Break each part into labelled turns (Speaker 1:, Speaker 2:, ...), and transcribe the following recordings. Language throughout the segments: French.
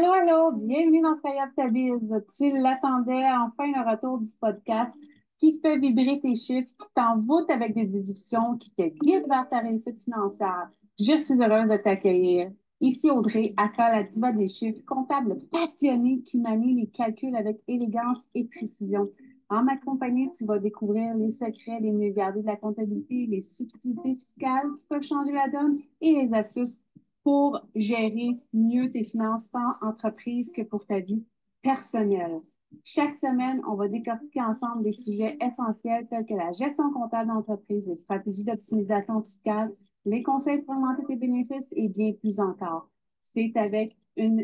Speaker 1: Allô, allô, bienvenue dans Soyez ta bise. Tu l'attendais, enfin le retour du podcast qui fait vibrer tes chiffres, qui t'envoûte avec des déductions, qui te guide vers ta réussite financière. Je suis heureuse de t'accueillir. Ici Audrey, aka la diva des chiffres, comptable passionnée qui manie les calculs avec élégance et précision. En ma compagnie, tu vas découvrir les secrets les mieux gardés de la comptabilité, les subtilités fiscales qui peuvent changer la donne et les astuces pour gérer mieux tes finances, tant entreprise que pour ta vie personnelle. Chaque semaine, on va décortiquer ensemble des sujets essentiels tels que la gestion comptable d'entreprise, les stratégies d'optimisation fiscale, les conseils pour augmenter tes bénéfices et bien plus encore. C'est avec un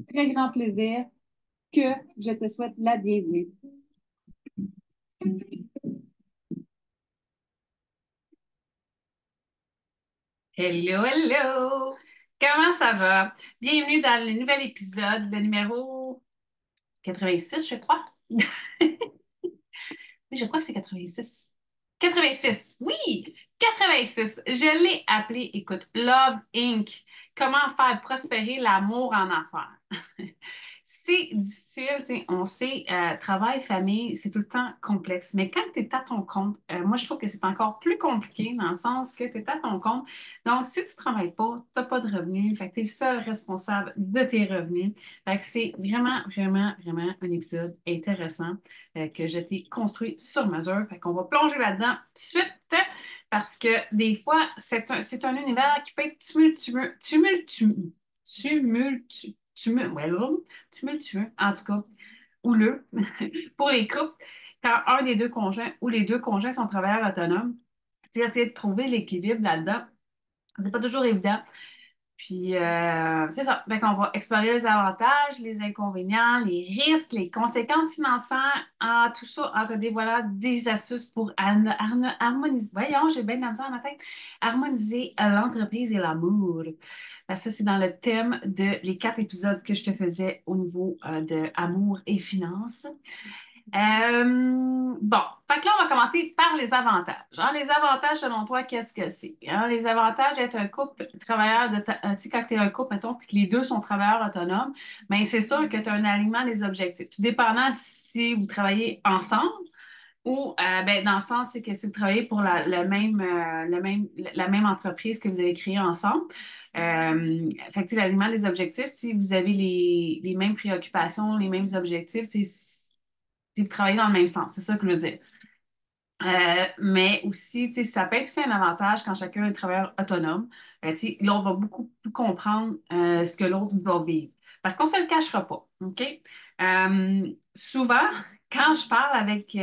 Speaker 1: très grand plaisir que je te souhaite la bienvenue.
Speaker 2: Hello, hello! Comment ça va? Bienvenue dans le nouvel épisode, le numéro 86, je crois. Oui, je crois que c'est 86. 86, oui! 86. Je l'ai appelé, écoute, Love Inc. Comment faire prospérer l'amour en affaires. C'est difficile, tu sais, on sait, travail, famille, c'est tout le temps complexe. Mais quand tu es à ton compte, moi, je trouve que c'est encore plus compliqué dans le sens que tu es à ton compte. Donc, si tu ne travailles pas, tu n'as pas de revenus. Fait que tu es seul responsable de tes revenus. Fait que c'est vraiment, vraiment, vraiment un épisode intéressant que je t'ai construit sur mesure. Fait qu'on va plonger là-dedans tout de suite parce que des fois, c'est un univers qui peut être tumultueux, en tout cas, houleux pour les couples. Quand un des deux conjoints ou les deux conjoints sont travailleurs autonomes, tu sais, essayer de trouver l'équilibre là-dedans, c'est pas toujours évident. Puis, c'est ça. Fait qu'on va explorer les avantages, les inconvénients, les risques, les conséquences financières, tout ça en te dévoilant des astuces pour harmoniser. Voyons, j'ai bien de la misère dans ma tête. Harmoniser l'entreprise et l'amour. Parce que ça, c'est dans le thème de les 4 épisodes que je te faisais au niveau de amour et finances. Bon, fait que là, on va commencer par les avantages. Hein, les avantages, selon toi, qu'est-ce que c'est? Hein, les avantages d'être un couple travailleur tu sais, quand tu es un couple, mettons, puis que les deux sont travailleurs autonomes, bien, c'est sûr que tu as un alignement des objectifs. Tout dépendant si vous travaillez ensemble ou, ben, dans le sens, c'est que si vous travaillez pour la même entreprise que vous avez créée ensemble, fait que, tu sais, l'alignement des objectifs, si vous avez les mêmes préoccupations, les mêmes objectifs, tu sais, si vous travaillez dans le même sens, c'est ça que je veux dire. Mais aussi, tu sais, ça peut être aussi un avantage quand chacun est travailleur autonome. Tu sais, l'autre va beaucoup plus comprendre ce que l'autre va vivre. Parce qu'on ne se le cachera pas, OK? Souvent, quand je parle avec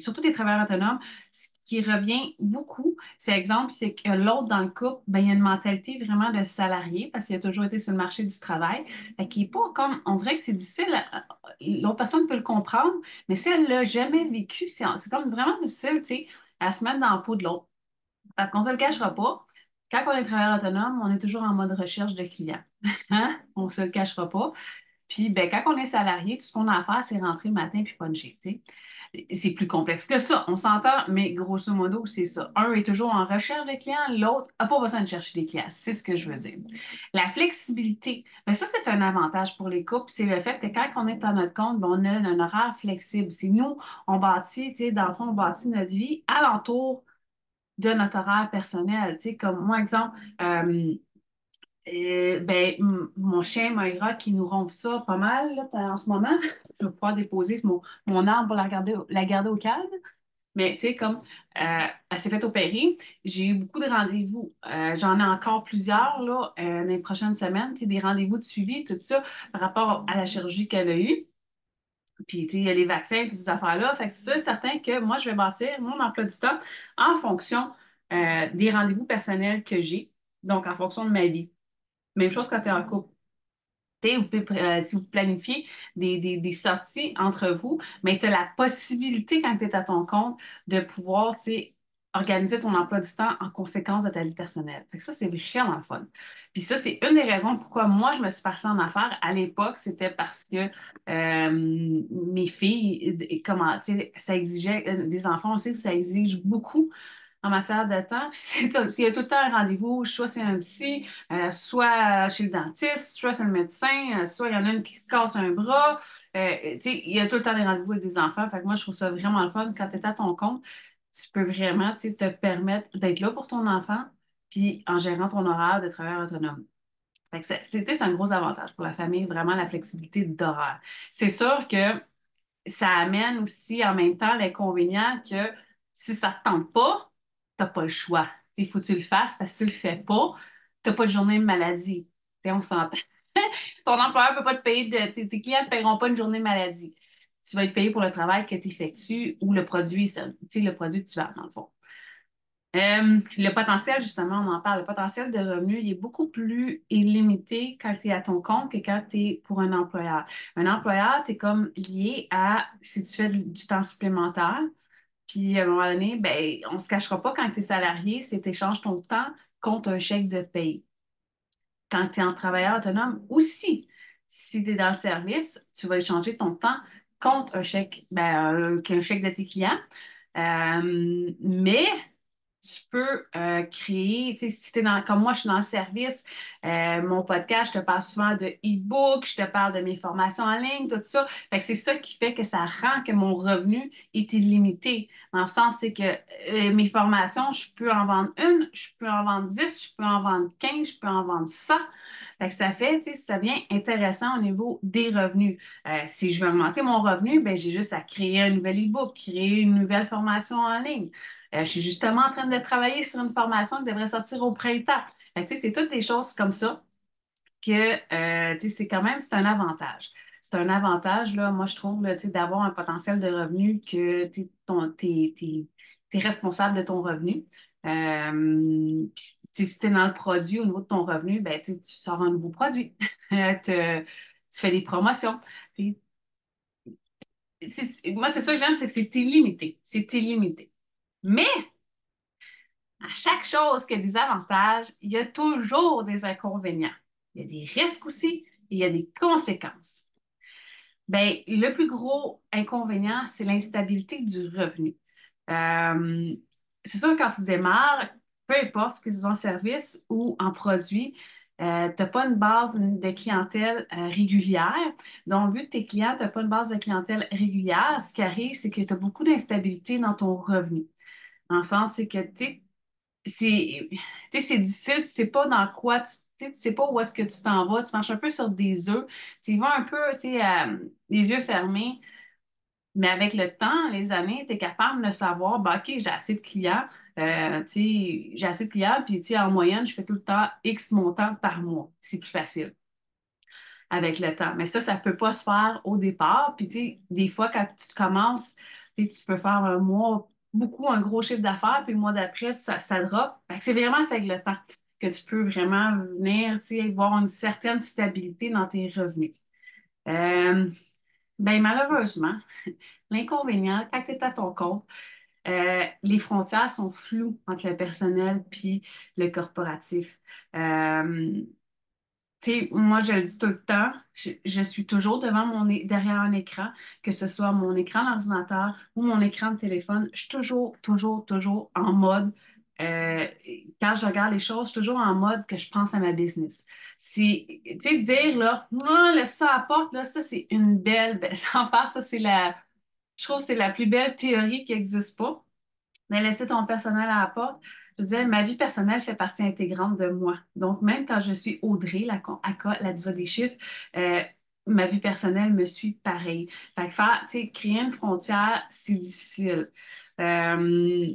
Speaker 2: surtout des travailleurs autonomes, ce qui revient beaucoup, c'est exemple, c'est que l'autre dans le couple, ben, il y a une mentalité vraiment de salarié parce qu'il a toujours été sur le marché du travail. Fait qu'il n'est pas comme, on dirait que c'est difficile, l'autre personne peut le comprendre, mais si elle ne l'a jamais vécu, c'est comme vraiment difficile, tu sais, à se mettre dans la peau de l'autre. Parce qu'on ne se le cachera pas. Quand on est travailleur autonome, on est toujours en mode recherche de clients. Hein? On ne se le cachera pas. Puis, ben, quand on est salarié, tout ce qu'on a à faire, c'est rentrer le matin puis puncher. Tu sais. C'est plus complexe que ça, on s'entend, mais grosso modo, c'est ça. Un est toujours en recherche de clients, l'autre n'a pas besoin de chercher des clients. C'est ce que je veux dire. La flexibilité, ben ça, c'est un avantage pour les couples. C'est le fait que quand on est à notre compte, ben, on a un horaire flexible. C'est nous, on bâtit, tu sais, dans le fond, on bâtit notre vie alentour de notre horaire personnel. Tu sais, comme moi, exemple, ben, mon chien Moira qui nous ronfle ça pas mal là, en ce moment. Je vais pouvoir déposer mon arbre pour la garder au calme. Mais tu sais, comme elle s'est fait opérer, j'ai eu beaucoup de rendez-vous. J'en ai encore plusieurs là, dans les prochaines semaines. Tu sais, des rendez-vous de suivi, tout ça, par rapport à la chirurgie qu'elle a eue. Puis, tu sais, il y a les vaccins, toutes ces affaires-là. Fait que c'est sûr, certain que moi, je vais bâtir mon emploi du temps en fonction des rendez-vous personnels que j'ai, donc en fonction de ma vie. Même chose quand tu es en couple. Tu sais, si vous planifiez des sorties entre vous, mais tu as la possibilité, quand tu es à ton compte, de pouvoir, tu sais, organiser ton emploi du temps en conséquence de ta vie personnelle. Fait que ça, c'est vraiment le fun. Puis ça, c'est une des raisons pourquoi moi, je me suis partie en affaires. À l'époque, c'était parce que mes filles, comment, tu sais, ça exigeait, des enfants aussi, ça exige beaucoup. en matière de temps. Puis c'est comme s'il y a tout le temps un rendez-vous, soit c'est un psy, soit chez le dentiste, soit c'est le médecin, soit il y en a une qui se casse un bras. Tu sais, il y a tout le temps des rendez-vous avec des enfants. Fait que moi, je trouve ça vraiment le fun. Quand tu es à ton compte, tu peux vraiment, tu sais, te permettre d'être là pour ton enfant, puis en gérant ton horaire de travailleur autonome. Fait que c'est un gros avantage pour la famille, vraiment la flexibilité d'horaire. C'est sûr que ça amène aussi en même temps l'inconvénient que si ça ne te tente pas, tu n'as pas le choix. Il faut que tu le fasses parce que si tu ne le fais pas, tu n'as pas de journée de maladie. Tu sais, on s'entend. Ton employeur ne peut pas te payer, tes clients ne paieront pas une journée de maladie. Tu vas être payé pour le travail que tu effectues ou le produit, tu sais, le produit que tu vends, dans le fond. Le potentiel, justement, on en parle, le potentiel de revenu, il est beaucoup plus illimité quand tu es à ton compte que quand tu es pour un employeur. Un employeur, tu es comme lié à si tu fais du temps supplémentaire, puis à un moment donné, ben, on ne se cachera pas quand tu es salarié, c'est tu échanges ton temps contre un chèque de paye. Quand tu es en travailleur autonome aussi, si tu es dans le service, tu vas échanger ton temps contre un chèque, qu'un chèque de tes clients. Mais tu peux créer, tu sais, si t'es comme moi, je suis dans le service, mon podcast, je te parle souvent de e-book, je te parle de mes formations en ligne, tout ça. Fait que c'est ça qui fait que ça rend que mon revenu est illimité. Dans le sens, c'est que mes formations, je peux en vendre une, je peux en vendre 10, je peux en vendre 15, je peux en vendre 100. Fait que ça fait, tu sais, ça devient intéressant au niveau des revenus. Si je veux augmenter mon revenu, ben, j'ai juste à créer un nouvel e-book, créer une nouvelle formation en ligne. Je suis justement en train de travailler sur une formation qui devrait sortir au printemps. Fait que, tu sais, c'est toutes des choses comme ça que, tu sais, c'est quand même, c'est un avantage. C'est un avantage, là, moi, je trouve, là, tu sais, d'avoir un potentiel de revenu que tu es responsable de ton revenu. Puis, tu sais, si tu es dans le produit au niveau de ton revenu, ben, tu sais, tu sors un nouveau produit. Tu fais des promotions. Puis, moi, c'est ça que j'aime, c'est que c'est illimité. C'est illimité. Mais à chaque chose qui a des avantages, il y a toujours des inconvénients. Il y a des risques aussi et il y a des conséquences. Bien, le plus gros inconvénient, c'est l'instabilité du revenu. Euh, c'est sûr, quand tu démarres, peu importe ce que tu es en service ou en produit, tu n'as pas une base de clientèle régulière. Donc, vu que tes clients, tu n'as pas une base de clientèle régulière, ce qui arrive, c'est que tu as beaucoup d'instabilité dans ton revenu. Dans le sens, c'est que c'est, tu sais, c'est difficile, tu sais pas dans quoi tu sais pas où est-ce que tu t'en vas, tu marches un peu sur des œufs, tu y vas un peu, tu sais, les yeux fermés, mais avec le temps, les années, tu es capable de savoir, bah, OK, j'ai assez de clients, tu sais, j'ai assez de clients, puis, tu sais, en moyenne, je fais tout le temps X montant par mois. C'est plus facile avec le temps. Mais ça peut pas se faire au départ. Puis, tu sais, des fois, quand tu commences, tu peux faire un mois, beaucoup, un gros chiffre d'affaires, puis le mois d'après, ça drop. Fait que c'est vraiment c'est avec le temps que tu peux vraiment venir, tu sais, voir une certaine stabilité dans tes revenus. Euh, ben, malheureusement, l'inconvénient, quand tu es à ton compte, les frontières sont floues entre le personnel puis le corporatif. Euh, Tu sais, moi, je le dis tout le temps, je suis toujours derrière un écran, que ce soit mon écran d'ordinateur ou mon écran de téléphone. Je suis toujours en mode, euh, quand je regarde les choses, je suis toujours en mode que je pense à ma business. Si, tu sais, dire, là, non, laisse ça à la porte, là, ça, c'est une belle sans faire, ça, je trouve que c'est la plus belle théorie qui n'existe pas de laisser ton personnel à la porte. Je veux dire, ma vie personnelle fait partie intégrante de moi. Donc, même quand je suis Audrey, la diva des chiffres, euh, ma vie personnelle me suit pareil. Fait que faire, tu sais, créer une frontière, c'est difficile. Euh,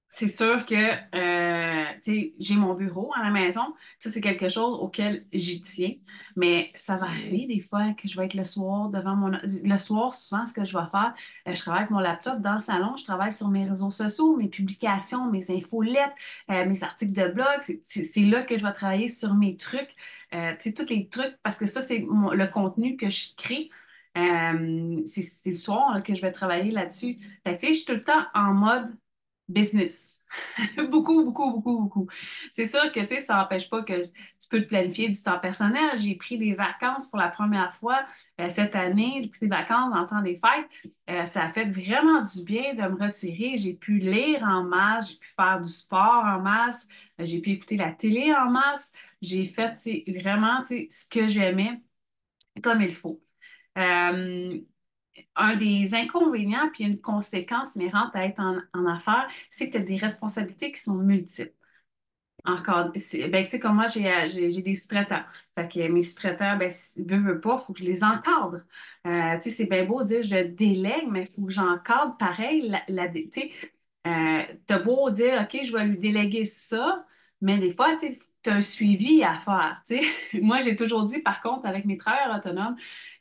Speaker 2: c'est sûr que tu sais, j'ai mon bureau à la maison. Ça, c'est quelque chose auquel j'y tiens. Mais ça va arriver des fois que je vais être le soir devant mon... Le soir, souvent, ce que je vais faire, je travaille avec mon laptop dans le salon. Je travaille sur mes réseaux sociaux, mes publications, mes infolettes, mes articles de blog. C'est là que je vais travailler sur mes trucs. Tu sais, tous les trucs, parce que ça, c'est le contenu que je crée. C'est le soir là, que je vais travailler là-dessus. Fait que, tu sais, je suis tout le temps en mode business. Beaucoup, beaucoup, beaucoup, beaucoup. C'est sûr que, tu sais, ça n'empêche pas que tu peux te planifier du temps personnel. J'ai pris des vacances pour la première fois cette année. J'ai pris des vacances dans le temps des fêtes. Ça a fait vraiment du bien de me retirer. J'ai pu lire en masse, j'ai pu faire du sport en masse, j'ai pu écouter la télé en masse. J'ai fait, tu sais, vraiment, tu sais, ce que j'aimais comme il faut. Euh, un des inconvénients, puis une conséquence inhérente à être en affaires, c'est que tu as des responsabilités qui sont multiples. Encore, ben, tu sais, comme moi, j'ai des sous-traitants. Fait que mes sous-traitants, ben, veulent pas, il faut que je les encadre. Tu sais, c'est bien beau de dire je délègue, mais il faut que j'encadre pareil. Tu sais, t'as beau dire, OK, je vais lui déléguer ça, mais des fois, tu sais, as un suivi à faire. Tu sais. Moi, j'ai toujours dit, par contre, avec mes travailleurs autonomes,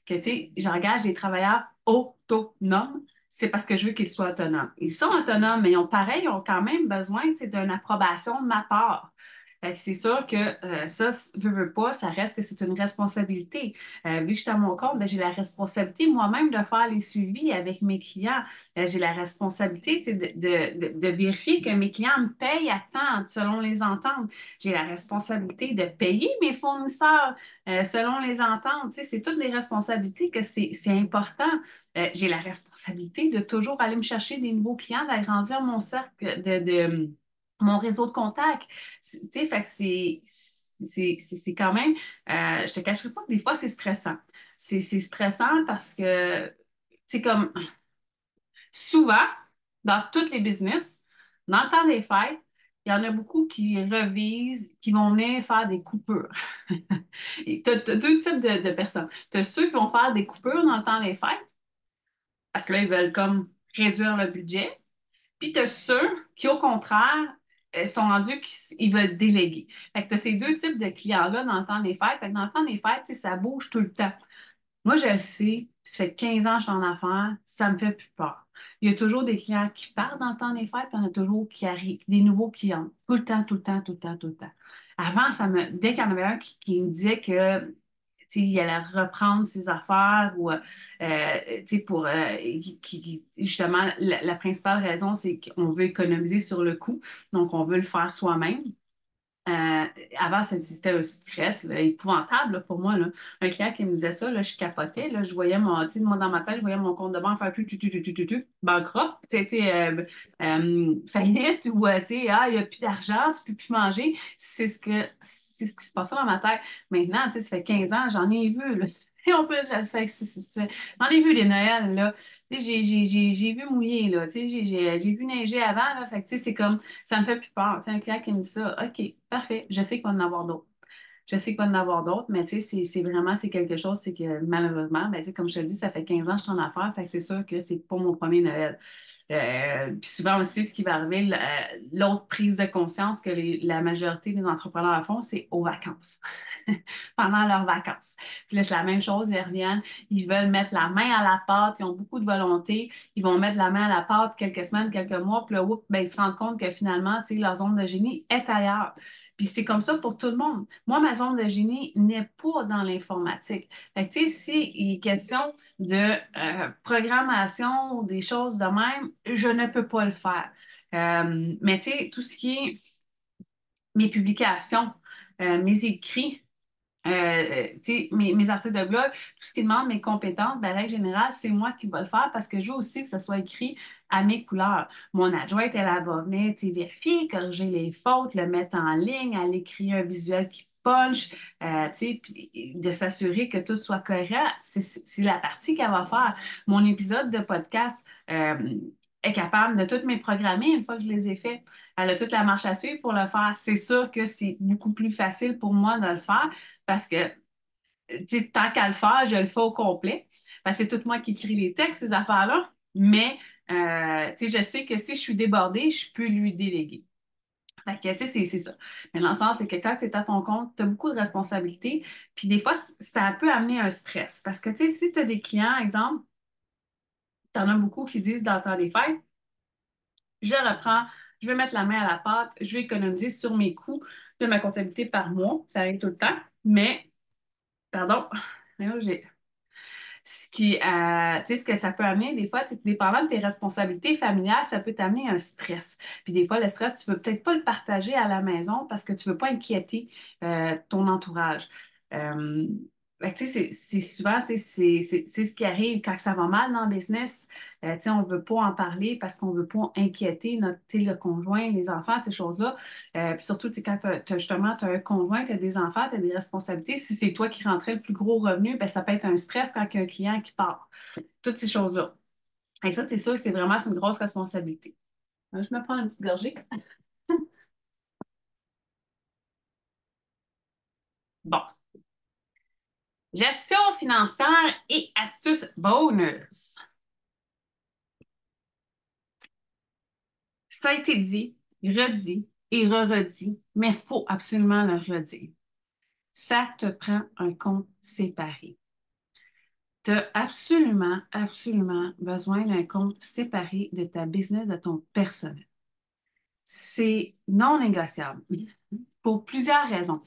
Speaker 2: que, tu sais, j'engage des travailleurs autonomes. C'est parce que je veux qu'ils soient autonomes. Ils sont autonomes, mais ils ont quand même besoin, tu sais, d'une approbation de ma part. Fait que c'est sûr que ça, veux pas, ça reste que c'est une responsabilité. Vu que je suis à mon compte, ben, j'ai la responsabilité moi-même de faire les suivis avec mes clients. J'ai la responsabilité, tu sais, de vérifier que mes clients me payent à temps selon les ententes. J'ai la responsabilité de payer mes fournisseurs selon les ententes. Tu sais, c'est toutes des responsabilités que c'est important. J'ai la responsabilité de toujours aller me chercher des nouveaux clients, d'agrandir mon cercle mon réseau de contacts. Tu sais, fait que c'est quand même, je te cacherai pas que des fois, c'est stressant. C'est stressant parce que, c'est comme souvent, dans tous les business, dans le temps des fêtes, il y en a beaucoup qui revisent, qui vont venir faire des coupures. Tu as deux types de personnes. Tu as ceux qui vont faire des coupures dans le temps des fêtes, parce que là, ils veulent comme réduire le budget. Puis tu as ceux qui, au contraire, sont rendus qu'ils veulent déléguer. Fait que tu as ces deux types de clients-là dans le temps des fêtes. Fait que dans le temps des fêtes, tu sais, ça bouge tout le temps. Moi, je le sais, puis ça fait 15 ans que je suis en affaires, ça me fait plus peur. Il y a toujours des clients qui partent dans le temps des fêtes, puis il y en a toujours qui arrivent, des nouveaux clients. Tout le temps, tout le temps, tout le temps, tout le temps. Avant, dès qu'il y en avait un qui me disait que tu sais, il allait reprendre ses affaires ou tu sais, pour justement la principale raison, c'est qu'on veut économiser sur le coût, donc on veut le faire soi-même. Euh, avant, c'était un stress là, épouvantable là, pour moi. Là. Un client qui me disait ça, là, je capotais. Là, je voyais mon, tu sais, moi, dans ma tête, je voyais mon compte de banque faire bankrupt, tu sais, faillite ou tu sais, ah, il n'y a plus d'argent, tu ne peux plus manger. C'est ce qui se passait dans ma tête. Maintenant, tu sais, ça fait 15 ans, j'en ai vu. Là. Et en plus, j'en ai vu les Noëls, là. Tu sais, j'ai vu mouiller, là. Tu sais, j'ai vu neiger avant, là. Fait que, tu sais, c'est comme ça me fait plus peur. Tu sais, un client qui me dit ça, OK, parfait, je sais qu'il va en avoir d'autres. Je sais qu'il va en avoir d'autres, mais tu sais, c'est vraiment, c'est quelque chose, c'est que malheureusement, ben, tu sais, comme je te dis, ça fait 15 ans que je suis en affaires, fait que c'est sûr que c'est pas mon premier Noël. Puis souvent aussi, ce qui va arriver, l'autre prise de conscience que la majorité des entrepreneurs font, c'est aux vacances, pendant leurs vacances. Puis là, c'est la même chose, ils reviennent, ils veulent mettre la main à la pâte, ils ont beaucoup de volonté, ils vont mettre la main à la pâte quelques semaines, quelques mois, puis là, oups, ben, ils se rendent compte que finalement, tu sais, leur zone de génie est ailleurs. Puis c'est comme ça pour tout le monde. Moi, ma zone de génie n'est pas dans l'informatique. Fait que, tu sais, si il est question de programmation ou des choses de même, je ne peux pas le faire. Mais tu sais, tout ce qui est mes publications, mes écrits, tu sais, mes articles de blog, tout ce qui demande mes compétences, ben, règle générale, c'est moi qui vais le faire parce que je veux aussi que ça soit écrit à mes couleurs. Mon adjointe, elle va venir, tu sais, vérifier, corriger les fautes, le mettre en ligne, elle écrit un visuel qui punch, tu sais, puis de s'assurer que tout soit correct. C'est la partie qu'elle va faire. Mon épisode de podcast est capable de toutes mes programmer une fois que je les ai faits. Elle a toute la marche à suivre pour le faire. C'est sûr que c'est beaucoup plus facile pour moi de le faire parce que, tu sais, tant qu'à le faire, je le fais au complet. Parce que c'est tout moi qui écris les textes, ces affaires-là. Mais, tu sais, je sais que si je suis débordée, je peux lui déléguer. Fait que, tu sais, c'est ça. Mais dans le sens, c'est que quand tu es à ton compte, tu as beaucoup de responsabilités. Puis des fois, ça peut amener un stress. Parce que, tu sais, si tu as des clients, exemple, tu en as beaucoup qui disent dans le temps des fêtes, je reprends, je vais mettre la main à la pâte, je vais économiser sur mes coûts de ma comptabilité par mois. Ça arrive tout le temps. Mais, pardon, là, Tu sais, ce que ça peut amener, des fois, dépendant de tes responsabilités familiales, ça peut t'amener un stress. Puis des fois, le stress, tu veux peut-être pas le partager à la maison parce que tu veux pas inquiéter ton entourage. Euh, Fait que, tu sais, c'est souvent, tu sais, c'est ce qui arrive quand ça va mal dans le business. Tu sais, on veut pas en parler parce qu'on veut pas inquiéter tu sais, le conjoint, les enfants, ces choses-là. Puis surtout, tu sais, quand justement, tu as un conjoint, tu as des enfants, tu as des responsabilités. Si c'est toi qui rentrais le plus gros revenu, ben, ça peut être un stress quand il y a un client qui part. Toutes ces choses-là. Et ça, c'est sûr que c'est une grosse responsabilité. Je me prends une petite gorgée. Bon. Gestion financière et astuces bonus. Ça a été dit, redit et re-redit, mais il faut absolument le redire. Ça te prend un compte séparé. Tu as absolument, absolument besoin d'un compte séparé de ta business, de ton personnel. C'est non négociable pour plusieurs raisons.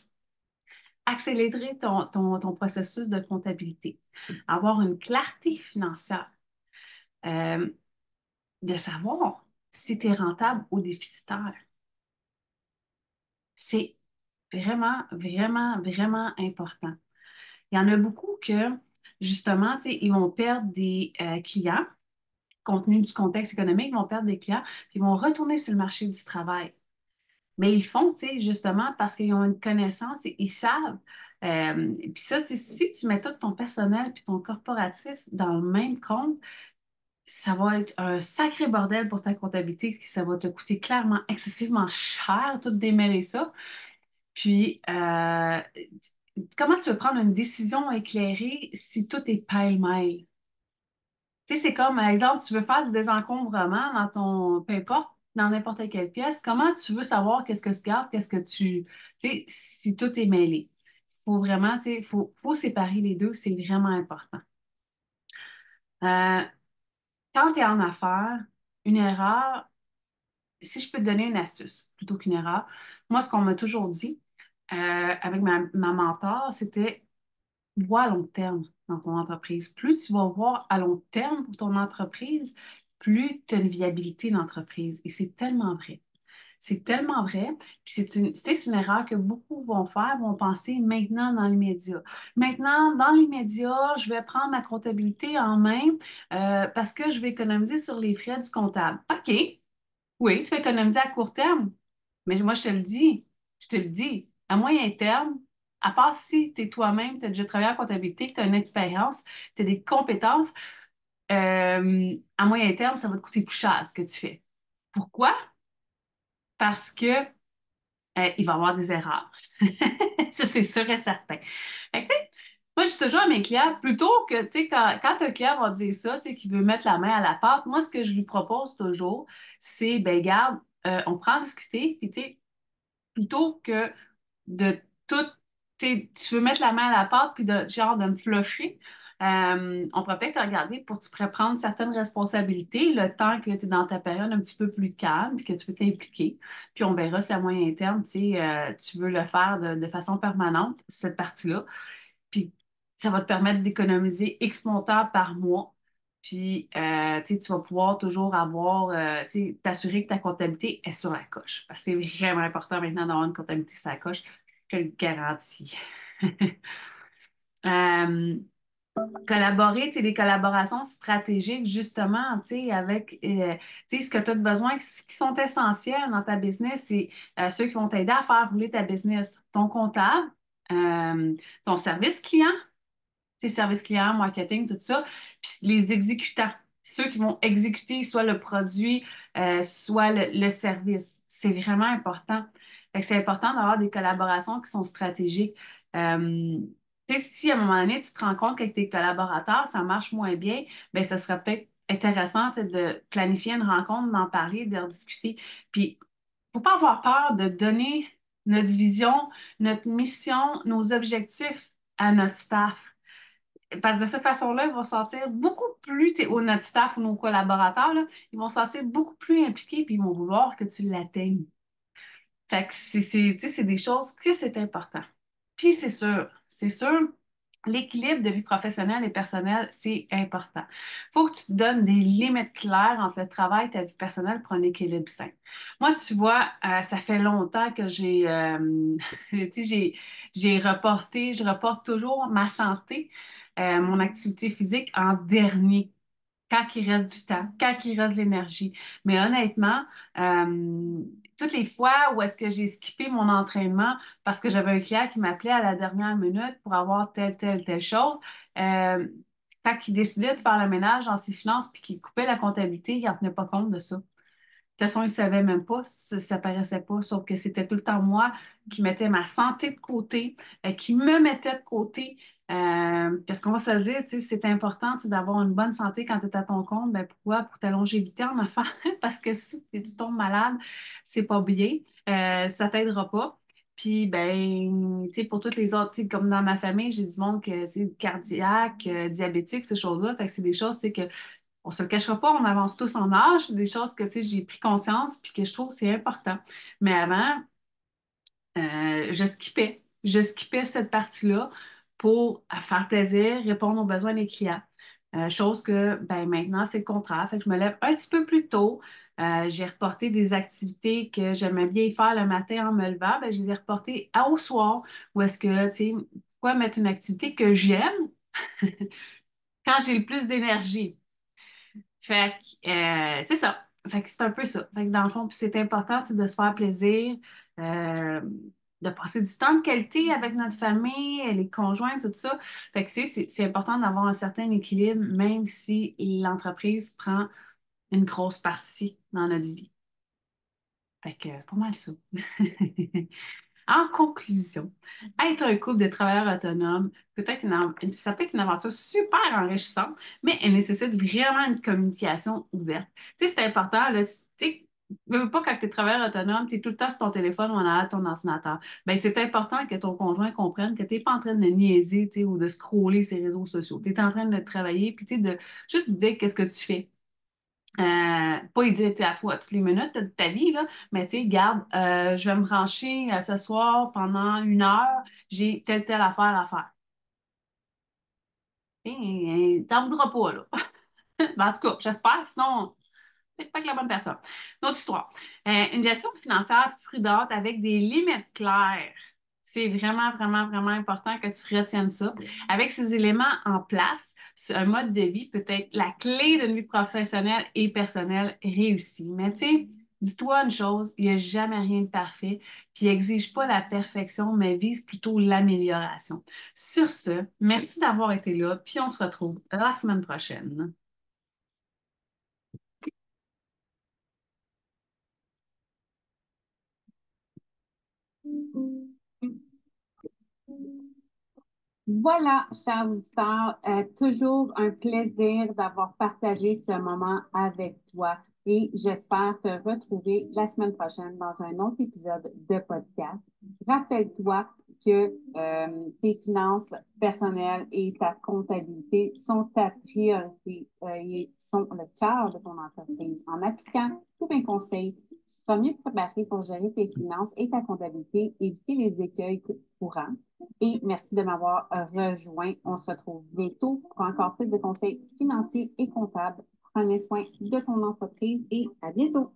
Speaker 2: Accélérer ton processus de comptabilité, avoir une clarté financière, euh, de savoir si tu es rentable ou déficitaire. C'est vraiment, vraiment, vraiment important. Il y en a beaucoup que, justement, tu sais, ils vont perdre des clients, compte tenu du contexte économique, ils vont perdre des clients, puis ils vont retourner sur le marché du travail. Mais ils font, tu sais, justement parce qu'ils ont une connaissance et ils savent. Puis ça, tu sais, si tu mets tout ton personnel puis ton corporatif dans le même compte, ça va être un sacré bordel pour ta comptabilité, ça va te coûter clairement excessivement cher, tout démêler ça. Puis, comment tu veux prendre une décision éclairée si tout est pêle-mêle? Tu sais, c'est comme, par exemple, tu veux faire du désencombrement dans peu importe, dans n'importe quelle pièce, comment tu veux savoir qu'est-ce que tu gardes, tu sais, si tout est mêlé. Il faut vraiment, tu sais, faut séparer les deux, c'est vraiment important. Euh, Quand tu es en affaires, une erreur, si je peux te donner une astuce plutôt qu'une erreur, moi, ce qu'on m'a toujours dit avec ma mentor, c'était vois à long terme dans ton entreprise. Plus tu vas voir à long terme pour ton entreprise, plus tu as une viabilité d'entreprise. Et c'est tellement vrai. C'est tellement vrai. Puis c'est une erreur que beaucoup vont faire, vont penser maintenant dans l'immédiat. Maintenant, dans l'immédiat, je vais prendre ma comptabilité en main parce que je vais économiser sur les frais du comptable. OK, oui, tu vas économiser à court terme, mais moi, je te le dis, à moyen terme, à part si tu es toi-même, tu as déjà travaillé en comptabilité, que tu as une expérience, tu as des compétences, à moyen terme, ça va te coûter plus cher ce que tu fais. Pourquoi? Parce que il va y avoir des erreurs. Ça, c'est sûr et certain. Fait que, tu sais, moi, je dis toujours à mes clients, plutôt que, tu sais, quand un client va te dire ça, tu sais, qu'il veut mettre la main à la pâte, moi, ce que je lui propose toujours, c'est, ben, garde, on prend à discuter, puis, tu sais, plutôt que de tout, tu veux mettre la main à la pâte puis genre de me flusher, on pourrait peut-être te regarder pour que tu pourrais prendre certaines responsabilités le temps que tu es dans ta période un petit peu plus calme puis que tu veux t'impliquer. Puis on verra si à moyen terme, tu veux le faire de façon permanente, cette partie-là. Puis ça va te permettre d'économiser X montant par mois. Puis, tu vas pouvoir toujours avoir, t'assurer que ta comptabilité est sur la coche. Parce que c'est vraiment important maintenant d'avoir une comptabilité sur la coche. Je te le garantis. Euh, Collaborer, tu sais, des collaborations stratégiques, justement, tu sais, avec, tu sais, ce que tu as besoin, ce qui sont essentiels dans ta business, c'est ceux qui vont t'aider à faire rouler ta business. Ton comptable, ton service client, tes services clients, marketing, tout ça, puis les exécutants, ceux qui vont exécuter soit le produit, soit le service. C'est vraiment important. Fait que c'est important d'avoir des collaborations qui sont stratégiques. Peut-être si à un moment donné, tu te rends compte qu'avec tes collaborateurs, ça marche moins bien, bien, ça serait peut-être intéressant, tu sais, de planifier une rencontre, d'en parler, d'en discuter. Puis, faut pas avoir peur de donner notre vision, notre mission, nos objectifs à notre staff. Parce que de cette façon-là, ils vont se sentir beaucoup plus, tu sais, ou notre staff ou nos collaborateurs, là, ils vont se sentir beaucoup plus impliqués puis ils vont vouloir que tu l'atteignes. Fait que tu sais, c'est des choses que c'est important. Puis c'est sûr, L'équilibre de vie professionnelle et personnelle, c'est important. Il faut que tu te donnes des limites claires entre le travail et ta vie personnelle pour un équilibre sain. Moi, tu vois, ça fait longtemps que tu sais, j'ai reporté, je reporte toujours ma santé, mon activité physique en dernier quand il reste du temps, quand il reste de l'énergie. Mais honnêtement, euh, toutes les fois où est-ce que j'ai skippé mon entraînement parce que j'avais un client qui m'appelait à la dernière minute pour avoir telle chose, euh, quand il décidait de faire le ménage dans ses finances puis qu'il coupait la comptabilité, il n'en tenait pas compte de ça. De toute façon, il ne savait même pas, ça paraissait pas, sauf que c'était tout le temps moi qui mettais ma santé de côté, qui me mettait de côté. Parce qu'on va se le dire, tu sais, c'est important tu sais, d'avoir une bonne santé quand tu es à ton compte. Ben, pourquoi? Pour ta longévité en affaires. Parce que si tu tombes malade, c'est pas bien. Ça t'aidera pas. Puis, ben, tu sais, pour toutes les autres, tu sais, comme dans ma famille, j'ai du monde que c'est cardiaque, diabétique, ces choses-là. Fait que c'est des choses, c'est que on se le cachera pas, on avance tous en âge. C'est des choses que, tu sais, j'ai pris conscience puis que je trouve que c'est important. Mais avant, je skippais. Je skippais cette partie-là pour faire plaisir, répondre aux besoins des clients. Chose que ben, maintenant, c'est le contraire. Fait que je me lève un petit peu plus tôt. J'ai reporté des activités que j'aimais bien faire le matin en me levant. Ben, je les ai reportées au soir. Ou est-ce que, tu sais, pourquoi mettre une activité que j'aime quand j'ai le plus d'énergie? Fait que c'est ça. Fait que c'est un peu ça. Fait que dans le fond, puis c'est important tu sais, de se faire plaisir, euh, de passer du temps de qualité avec notre famille, les conjoints, tout ça. Fait que c'est important d'avoir un certain équilibre, même si l'entreprise prend une grosse partie dans notre vie. Fait que pas mal ça. En conclusion, être un couple de travailleurs autonomes, ça peut être une aventure super enrichissante, mais elle nécessite vraiment une communication ouverte. Tu sais, c'est important, là, tu sais, veux pas quand tu es travailleur autonome, tu es tout le temps sur ton téléphone ou en arrière de ton ordinateur. Ben, c'est important que ton conjoint comprenne que tu n'es pas en train de niaiser, tu sais, ou de scroller ses réseaux sociaux. Tu es en train de travailler, puis tu sais, de juste dire qu'est-ce que tu fais. Pas y dire tu sais, à toi toutes les minutes de ta vie, là, mais tu sais, garde, je vais me brancher ce soir pendant 1 heure, j'ai telle affaire à faire. T'en voudras pas, là. Ben, en tout cas, j'espère, sinon, peut-être pas que la bonne personne. Notre histoire. Une gestion financière prudente avec des limites claires. C'est vraiment, vraiment, vraiment important que tu retiennes ça. Avec ces éléments en place, un mode de vie peut être la clé d'une vie professionnelle et personnelle réussie. Mais tu sais, dis-toi une chose, il n'y a jamais rien de parfait, puis exige pas la perfection, mais vise plutôt l'amélioration. Sur ce, merci d'avoir été là, puis on se retrouve la semaine prochaine.
Speaker 1: Voilà, chers auditeurs, toujours un plaisir d'avoir partagé ce moment avec toi et j'espère te retrouver la semaine prochaine dans un autre épisode de podcast. Rappelle-toi que tes finances personnelles et ta comptabilité sont ta priorité et sont le cœur de ton entreprise. En appliquant tous mes conseils, tu seras mieux préparé pour gérer tes finances et ta comptabilité, éviter les écueils courants et merci de m'avoir rejoint. On se retrouve bientôt pour encore plus de conseils financiers et comptables. Prenez soin de ton entreprise et à bientôt.